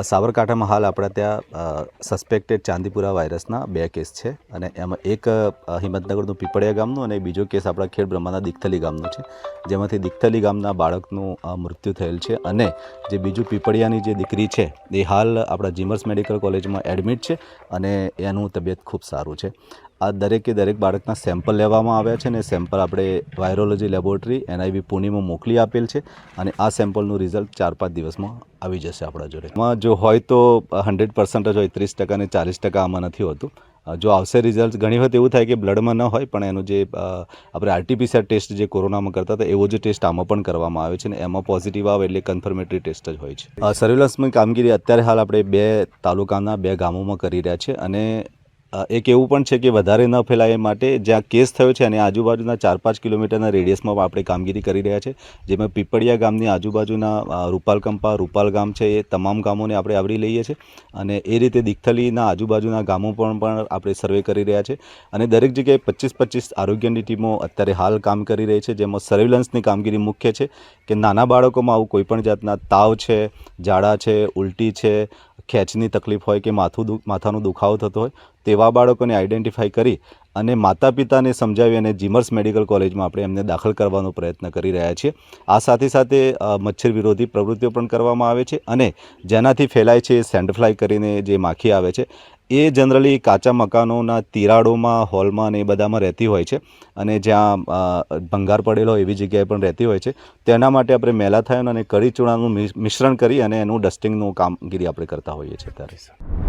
સાબરકાંઠામાં હાલ આપણા ત્યાં સસ્પેક્ટેડ ચાંદીપુરા વાયરસના 2 કેસ છે અને એમાં એક હિંમતનગરનું પીપળિયા ગામનું અને બીજો કેસ આપણા ખેડ બ્રહ્માના દિગથલી ગામનો છે, જેમાંથી દિગથલી ગામના બાળકનું મૃત્યુ થયેલ છે અને જે બીજું પીપળિયાની જે દીકરી છે એ હાલ આપણા જીમર્સ મેડિકલ કોલેજમાં એડમિટ છે અને એનું તબિયત ખૂબ સારું છે. આ દરેક બાળકના સેમ્પલ લેવામાં આવ્યા છે અને સેમ્પલ આપણે વાયરોલોજી લેબોરેટરી NIV પુણેમાં મોકલી આપેલ છે અને આ સેમ્પલનું રિઝલ્ટ 4-5 દિવસમાં આવી જશે આપણા જોડે. એમાં જો હોય તો 100% જ હોય, 30% ને 40% આમાં નથી હોતું. જો આવશે રિઝલ્ટ, ઘણી વખત એવું થાય કે બ્લડમાં ન હોય પણ એનું જે આપણે RT-PCR ટેસ્ટ જે કોરોનામાં કરતા હતા એવો જ ટેસ્ટ આમાં પણ કરવામાં આવે છે અને એમાં પોઝિટિવ આવે એટલે કન્ફર્મેટરી ટેસ્ટ જ હોય છે. સર્વેલન્સની કામગીરી અત્યારે હાલ આપણે 2 તાલુકાના 2 ગામોમાં કરી રહ્યા છે અને એક એવું પણ છે કે વધારે ન ફેલાય એ માટે જ્યાં કેસ થયો છે અને આજુબાજુના 4-5 કિલોમીટરના રેડિયસમાં આપણે કામગીરી કરી રહ્યા છે, જેમાં પીપળિયા ગામની આજુબાજુના રૂપાલ ગામ છે એ તમામ ગામોને આપણે આવરી લઈએ છીએ અને એ રીતે દિગથલીના આજુબાજુના ગામો પણ આપણે સર્વે કરી રહ્યા છે અને દરેક જગ્યાએ 25-25 આરોગ્યની ટીમો અત્યારે હાલ કામ કરી રહી છે, જેમાં સર્વેલન્સની કામગીરી મુખ્ય છે કે નાના બાળકોમાં આવું કોઈપણ જાતના તાવ છે, ઝાડા છે, ઉલટી છે, ખેંચની તકલીફ હોય કે માથાનો દુખાવો થતો હોય તેવા બાળકોને આઈડેન્ટિફાઈ કરી અને માતા પિતાને સમજાવી અને જીમર્સ મેડિકલ કોલેજમાં આપણે એમને દાખલ કરવાનો પ્રયત્ન કરી રહ્યા છીએ. આ સાથે મચ્છર વિરોધી પ્રવૃત્તિઓ પણ કરવામાં આવે છે અને જેનાથી ફેલાય છે સેન્ડ ફ્લાય કરીને જે માખી આવે છે એ જનરલી કાચા મકાનોના તિરાડોમાં, હોલમાં ને એ બધામાં રહેતી હોય છે અને જ્યાં ભંગાર પડેલો હોય એવી જગ્યાએ પણ રહેતી હોય છે. તેના માટે આપણે મેલાથાયોન અને કડી ચૂણાનું મિશ્રણ કરી અને એનું ડસ્ટિંગનું કામગીરી આપણે કરતા હોઈએ છીએ ત્યારે.